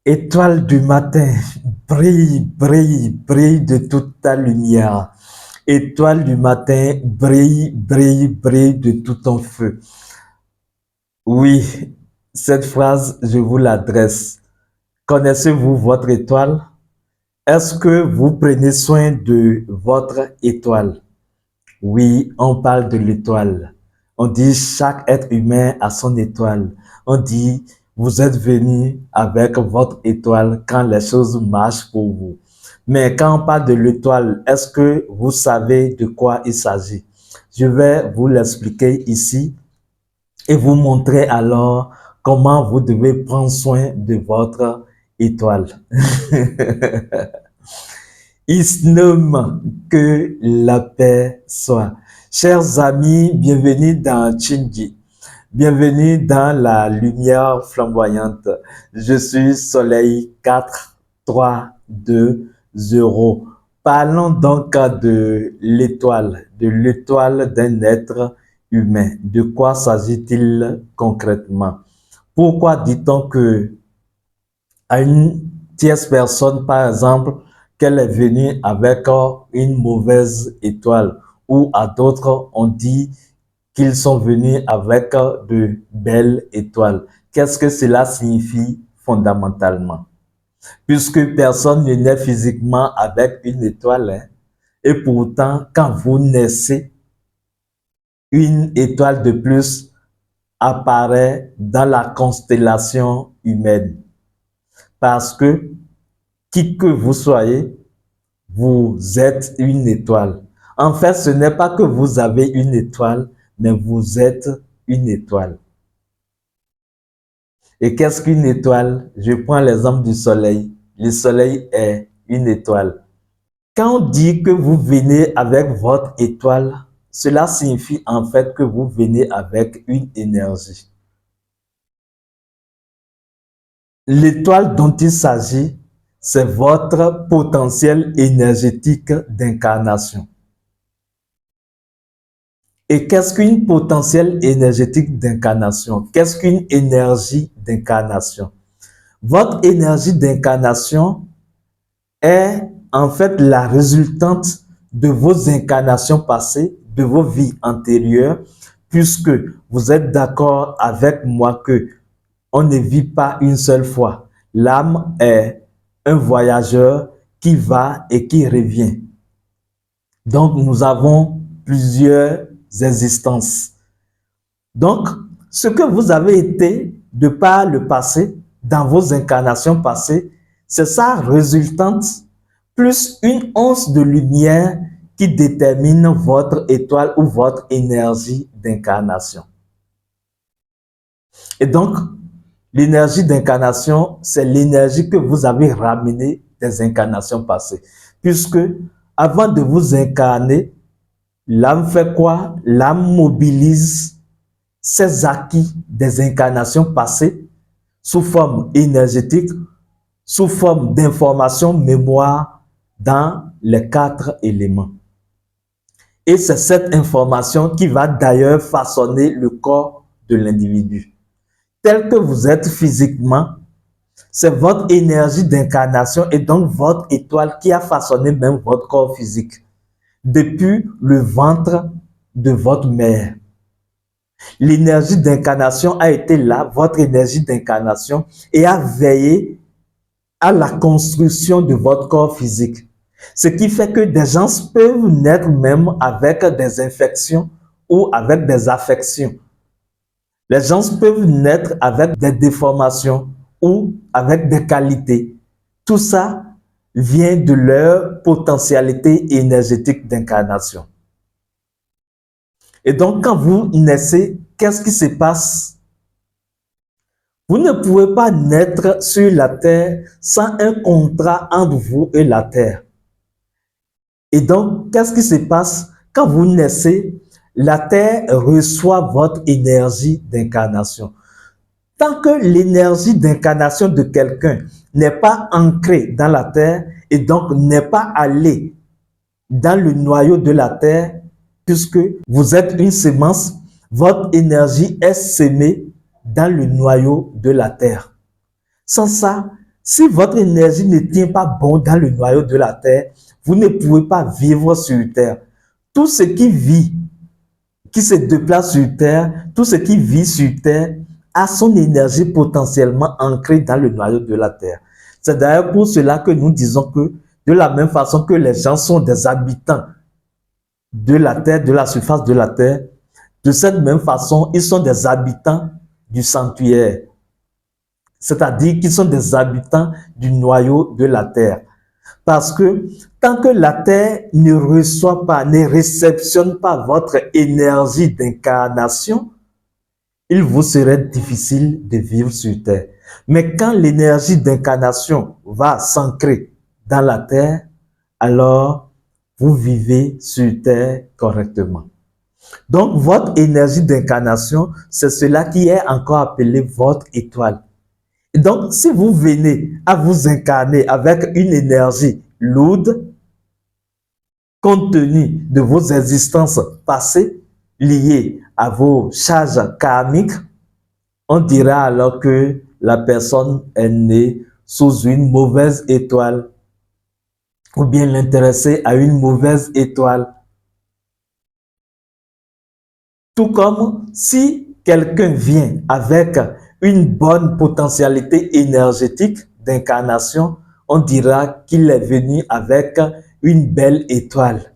Étoile du matin, brille, brille, brille de toute ta lumière. Étoile du matin, brille, brille, brille de tout ton feu. Oui, cette phrase, je vous l'adresse. Connaissez-vous votre étoile? Est-ce que vous prenez soin de votre étoile? Oui, on parle de l'étoile. On dit chaque être humain a son étoile. On dit vous êtes venu avec votre étoile quand les choses marchent pour vous. Mais quand on parle de l'étoile, est-ce que vous savez de quoi il s'agit? Je vais vous l'expliquer ici et vous montrer alors comment vous devez prendre soin de votre étoile. Isnum, que la paix soit. Chers amis, bienvenue dans Chinji. Bienvenue dans la lumière flamboyante. Je suis Soleil 4, 3, 2, 0. Parlons donc de l'étoile d'un être humain. De quoi s'agit-il concrètement? Pourquoi dit-on que à une tierce personne, par exemple, qu'elle est venue avec une mauvaise étoile, ou à d'autres, on dit qu'ils sont venus avec de belles étoiles. Qu'est-ce que cela signifie fondamentalement? Puisque personne ne naît physiquement avec une étoile, hein, et pourtant, quand vous naissez, une étoile de plus apparaît dans la constellation humaine. Parce que qui que vous soyez, vous êtes une étoile. En fait, ce n'est pas que vous avez une étoile, mais vous êtes une étoile. Et qu'est-ce qu'une étoile? Je prends l'exemple du soleil. Le soleil est une étoile. Quand on dit que vous venez avec votre étoile, cela signifie en fait que vous venez avec une énergie. L'étoile dont il s'agit, c'est votre potentiel énergétique d'incarnation. Et qu'est-ce qu'une potentielle énergétique d'incarnation? Qu'est-ce qu'une énergie d'incarnation? Votre énergie d'incarnation est en fait la résultante de vos incarnations passées, de vos vies antérieures, puisque vous êtes d'accord avec moi que on ne vit pas une seule fois. L'âme est un voyageur qui va et qui revient. Donc, nous avons plusieurs existences. Donc, ce que vous avez été de par le passé, dans vos incarnations passées, c'est sa résultante plus une once de lumière qui détermine votre étoile ou votre énergie d'incarnation. Et donc, l'énergie d'incarnation, c'est l'énergie que vous avez ramenée des incarnations passées. Puisque avant de vous incarner, l'âme fait quoi? L'âme mobilise ses acquis des incarnations passées sous forme énergétique, sous forme d'information, mémoire dans les 4 éléments. Et c'est cette information qui va d'ailleurs façonner le corps de l'individu. Tel que vous êtes physiquement, c'est votre énergie d'incarnation et donc votre étoile qui a façonné même votre corps physique depuis le ventre de votre mère. L'énergie d'incarnation a été là, votre énergie d'incarnation, et a veillé à la construction de votre corps physique. Ce qui fait que des gens peuvent naître même avec des infections ou avec des affections. Les gens peuvent naître avec des déformations ou avec des qualités. Tout ça vient de leur potentialité énergétique d'incarnation. Et donc, quand vous naissez, qu'est-ce qui se passe? Vous ne pouvez pas naître sur la terre sans un contrat entre vous et la terre. Et donc, qu'est-ce qui se passe? Quand vous naissez, la terre reçoit votre énergie d'incarnation. Tant que l'énergie d'incarnation de quelqu'un n'est pas ancrée dans la terre et donc n'est pas allée dans le noyau de la terre, puisque vous êtes une semence, votre énergie est sémée dans le noyau de la terre. Sans ça, Si votre énergie ne tient pas bon dans le noyau de la terre, vous ne pouvez pas vivre sur terre. Tout ce qui vit, qui se déplace sur terre, tout ce qui vit sur terre a son énergie potentiellement ancrée dans le noyau de la terre. C'est d'ailleurs pour cela que nous disons que de la même façon que les gens sont des habitants de la terre, de la surface de la terre, de cette même façon, ils sont des habitants du sanctuaire. C'est-à-dire qu'ils sont des habitants du noyau de la terre. Parce que tant que la terre ne reçoit pas, ne réceptionne pas votre énergie d'incarnation, il vous serait difficile de vivre sur terre. Mais quand l'énergie d'incarnation va s'ancrer dans la terre, alors vous vivez sur terre correctement. Donc, votre énergie d'incarnation, c'est cela qui est encore appelé votre étoile. Et donc, si vous venez à vous incarner avec une énergie lourde, compte tenu de vos existences passées, liées à vos charges karmiques, on dira alors que la personne est née sous une mauvaise étoile ou bien l'intéressé à une mauvaise étoile. Tout comme si quelqu'un vient avec une bonne potentialité énergétique d'incarnation, on dira qu'il est venu avec une belle étoile.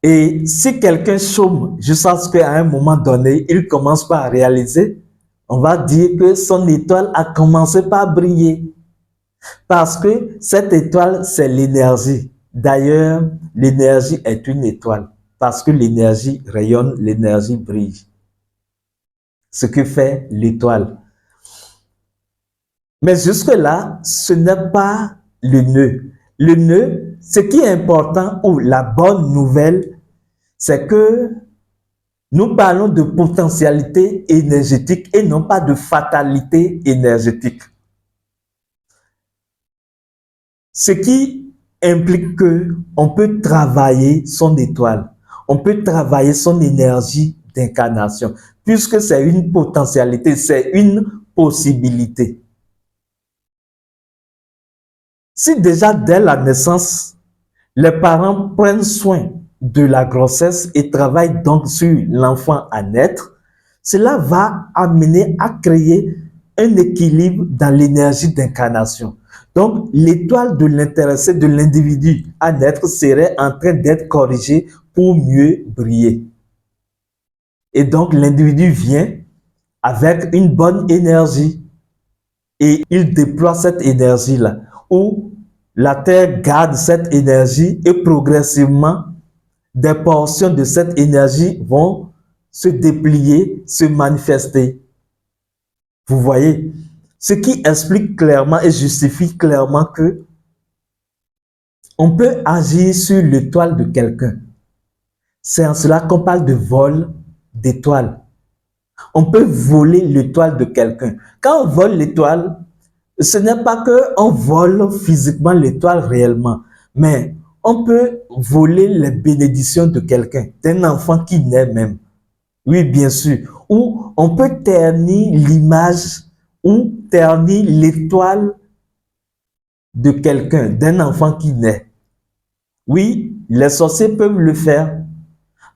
Et si quelqu'un chôme jusqu'à ce qu'à un moment donné, il commence pas à réaliser, on va dire que son étoile a commencé par briller. Parce que cette étoile, c'est l'énergie. D'ailleurs, l'énergie est une étoile. Parce que l'énergie rayonne, l'énergie brille. Ce que fait l'étoile. Mais jusque-là, ce n'est pas le nœud. Le nœud, ce qui est important ou la bonne nouvelle, c'est que nous parlons de potentialité énergétique et non pas de fatalité énergétique. Ce qui implique qu'on peut travailler son étoile, on peut travailler son énergie d'incarnation, puisque c'est une potentialité, c'est une possibilité. Si déjà dès la naissance, les parents prennent soin de la grossesse et travaillent donc sur l'enfant à naître, cela va amener à créer un équilibre dans l'énergie d'incarnation. Donc, l'étoile de l'intéressé, de l'individu à naître serait en train d'être corrigée pour mieux briller. Et donc, l'individu vient avec une bonne énergie et il déploie cette énergie-là, où la Terre garde cette énergie et progressivement, des portions de cette énergie vont se déplier, se manifester. Vous voyez, ce qui explique clairement et justifie clairement que on peut agir sur l'étoile de quelqu'un. C'est en cela qu'on parle de vol d'étoile. On peut voler l'étoile de quelqu'un. Quand on vole l'étoile, ce n'est pas qu'on vole physiquement l'étoile réellement, mais on peut voler les bénédictions de quelqu'un, d'un enfant qui naît même. Oui, bien sûr. Ou on peut ternir l'image ou ternir l'étoile de quelqu'un, d'un enfant qui naît. Oui, les sorciers peuvent le faire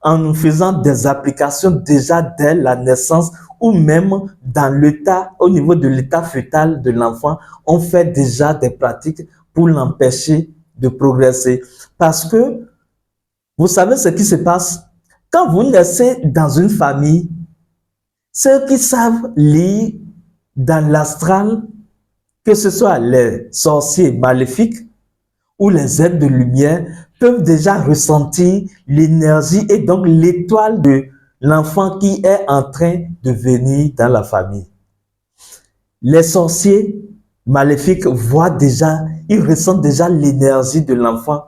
en nous faisant des applications déjà dès la naissance ou même dans l'état, au niveau de l'état fœtal de l'enfant, on fait déjà des pratiques pour l'empêcher de progresser. Parce que, vous savez ce qui se passe? Quand vous naissez dans une famille, ceux qui savent lire dans l'astral, que ce soit les sorciers maléfiques ou les êtres de lumière, peuvent déjà ressentir l'énergie et donc l'étoile de l'enfant qui est en train de venir dans la famille. Les sorciers maléfiques voient déjà, ils ressentent déjà l'énergie de l'enfant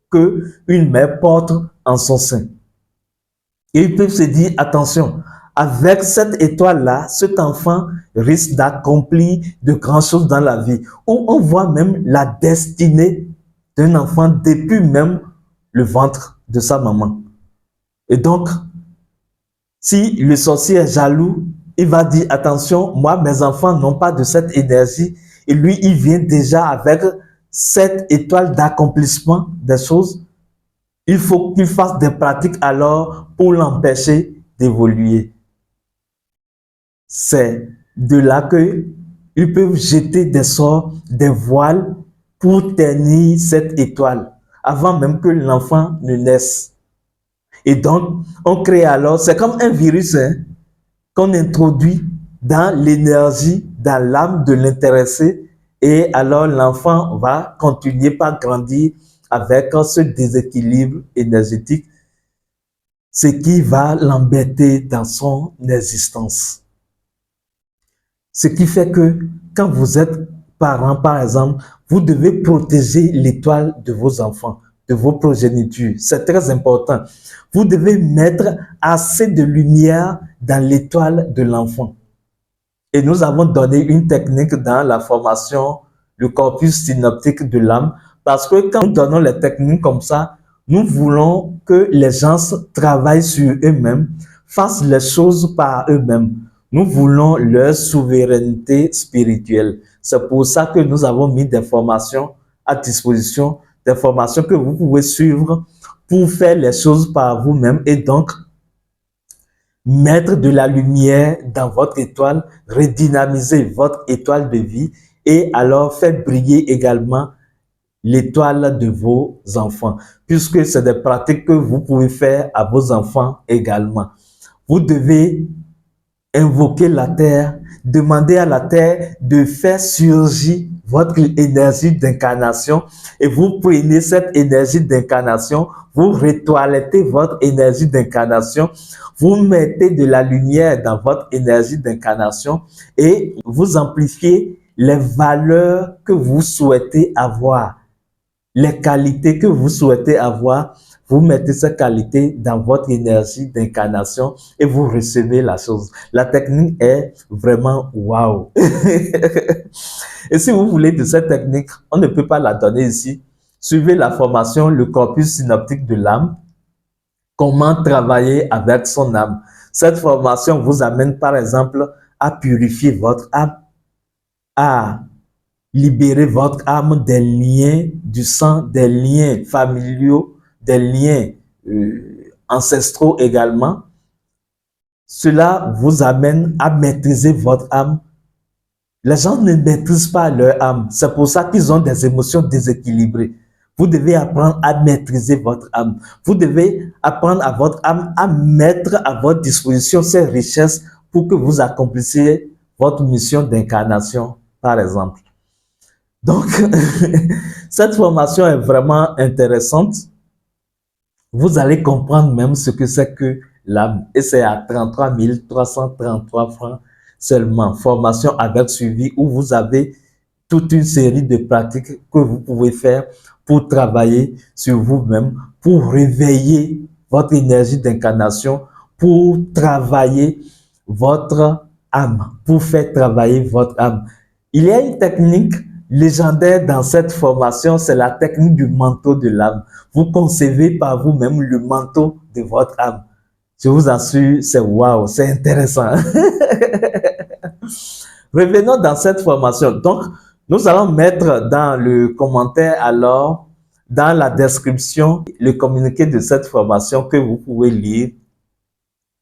que une mère porte en son sein. Et ils peuvent se dire, attention, avec cette étoile-là, cet enfant risque d'accomplir de grandes choses dans la vie. Ou on voit même la destinée d'un enfant depuis même le ventre de sa maman. Et donc, si le sorcier est jaloux il va dire, attention, moi, mes enfants n'ont pas de cette énergie. Et lui, il vient déjà avec cette étoile d'accomplissement des choses. Il faut qu'il fasse des pratiques alors pour l'empêcher d'évoluer. C'est de là que ils peuvent jeter des sorts, des voiles pour ternir cette étoile avant même que l'enfant ne naisse. Et donc, on crée alors, c'est comme un virus hein, qu'on introduit dans l'énergie, dans l'âme de l'intéressé, et alors l'enfant va continuer par grandir avec ce déséquilibre énergétique, ce qui va l'embêter dans son existence. Ce qui fait que quand vous êtes parent, par exemple, vous devez protéger l'étoile de vos enfants, de vos progénitures. C'est très important. Vous devez mettre assez de lumière dans l'étoile de l'enfant. Et nous avons donné une technique dans la formation, le corpus synoptique de l'âme, parce que quand nous donnons les techniques comme ça, nous voulons que les gens travaillent sur eux-mêmes, fassent les choses par eux-mêmes. Nous voulons leur souveraineté spirituelle. C'est pour ça que nous avons mis des formations à disposition, des formations que vous pouvez suivre pour faire les choses par vous-même et donc mettre de la lumière dans votre étoile, redynamiser votre étoile de vie et alors faire briller également l'étoile de vos enfants, puisque c'est des pratiques que vous pouvez faire à vos enfants également. Vous devez invoquer la terre, demander à la terre de faire surgir votre énergie d'incarnation et vous prenez cette énergie d'incarnation, vous retoilettez votre énergie d'incarnation, vous mettez de la lumière dans votre énergie d'incarnation et vous amplifiez les valeurs que vous souhaitez avoir, les qualités que vous souhaitez avoir. Vous mettez ces qualités dans votre énergie d'incarnation et vous recevez la chose. La technique est vraiment waouh. Et si vous voulez de cette technique, on ne peut pas la donner ici. Suivez la formation, le corpus synoptique de l'âme. Comment travailler avec son âme. Cette formation vous amène par exemple à purifier votre âme, à libérer votre âme des liens du sang, des liens familiaux, des liens ancestraux également. Cela vous amène à maîtriser votre âme. Les gens ne maîtrisent pas leur âme. C'est pour ça qu'ils ont des émotions déséquilibrées. Vous devez apprendre à maîtriser votre âme. Vous devez apprendre à votre âme à mettre à votre disposition ces richesses pour que vous accomplissiez votre mission d'incarnation, par exemple. Donc, cette formation est vraiment intéressante. Vous allez comprendre même ce que c'est que l'âme. Et c'est à 33 333 francs seulement. Formation avec suivi où vous avez toute une série de pratiques que vous pouvez faire pour travailler sur vous-même, pour réveiller votre énergie d'incarnation, pour travailler votre âme, pour faire travailler votre âme. Il y a une technique légendaire dans cette formation, c'est la technique du manteau de l'âme. Vous concevez par vous-même le manteau de votre âme. Je vous assure, c'est waouh, c'est intéressant. Revenons dans cette formation. Donc, nous allons mettre dans le commentaire alors, dans la description, le communiqué de cette formation que vous pouvez lire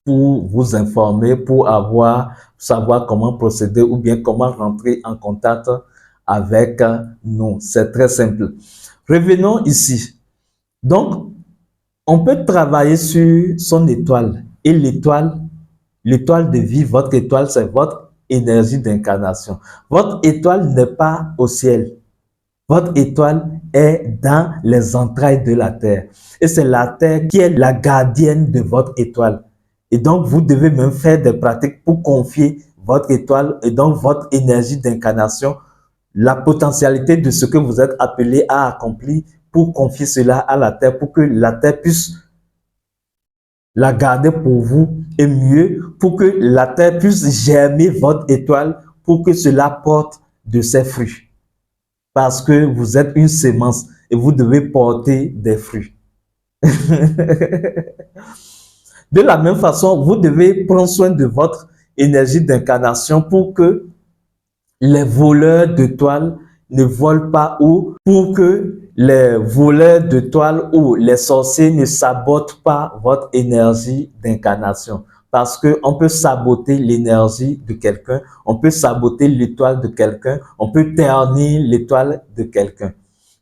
pour vous informer, pour savoir comment procéder ou bien comment rentrer en contact avec nous. C'est très simple. Revenons ici. Donc, on peut travailler sur son étoile. Et l'étoile de vie, votre étoile, c'est votre énergie d'incarnation. Votre étoile n'est pas au ciel. Votre étoile est dans les entrailles de la terre. Et c'est la terre qui est la gardienne de votre étoile. Et donc, vous devez même faire des pratiques pour confier votre étoile et donc votre énergie d'incarnation, la potentialité de ce que vous êtes appelé à accomplir, pour confier cela à la terre, pour que la terre puisse la garder pour vous et mieux, pour que la terre puisse germer votre étoile, pour que cela porte de ses fruits. Parce que vous êtes une sémence et vous devez porter des fruits. De la même façon, vous devez prendre soin de votre énergie d'incarnation pour que les voleurs de toile ne volent pas ou pour que les voleurs de toile ou les sorciers ne sabotent pas votre énergie d'incarnation. Parce qu'on peut saboter l'énergie de quelqu'un, on peut saboter l'étoile de quelqu'un, on peut ternir l'étoile de quelqu'un.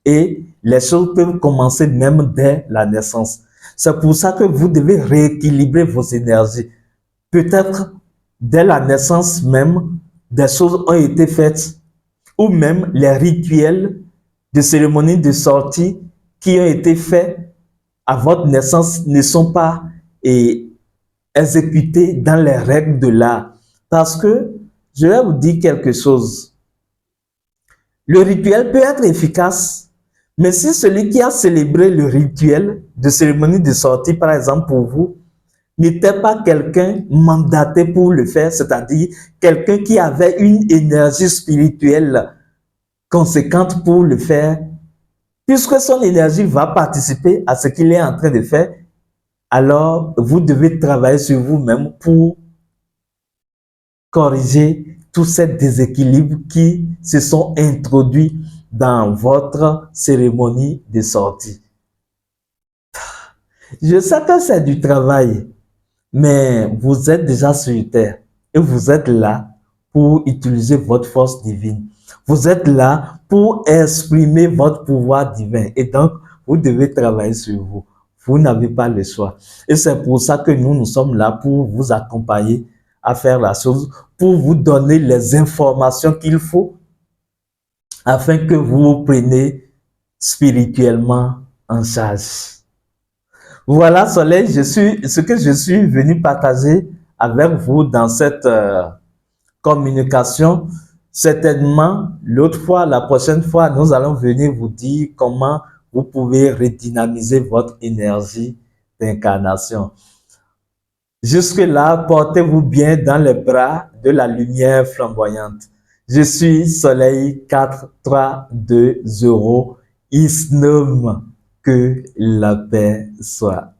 Et les choses peuvent commencer même dès la naissance. C'est pour ça que vous devez rééquilibrer vos énergies. Peut-être dès la naissance même, des choses ont été faites, ou même les rituels de cérémonie de sortie qui ont été faits à votre naissance ne sont pas exécutés dans les règles de l'art. Parce que, je vais vous dire quelque chose, le rituel peut être efficace, mais si celui qui a célébré le rituel de cérémonie de sortie, par exemple pour vous, n'était pas quelqu'un mandaté pour le faire, c'est-à-dire quelqu'un qui avait une énergie spirituelle conséquente pour le faire, puisque son énergie va participer à ce qu'il est en train de faire, alors vous devez travailler sur vous-même pour corriger tous ces déséquilibres qui se sont introduits dans votre cérémonie de sortie. Je sais que c'est du travail, mais vous êtes déjà sur Terre et vous êtes là pour utiliser votre force divine. Vous êtes là pour exprimer votre pouvoir divin et donc vous devez travailler sur vous. Vous n'avez pas le choix. Et c'est pour ça que nous sommes là pour vous accompagner à faire la chose, pour vous donner les informations qu'il faut afin que vous vous preniez spirituellement en charge. Voilà, Soleil, ce que je suis venu partager avec vous dans cette communication. Certainement, l'autre fois, la prochaine fois, nous allons venir vous dire comment vous pouvez redynamiser votre énergie d'incarnation. Jusque-là, portez-vous bien dans les bras de la lumière flamboyante. Je suis Soleil 4320 Isnum. Que la paix soit.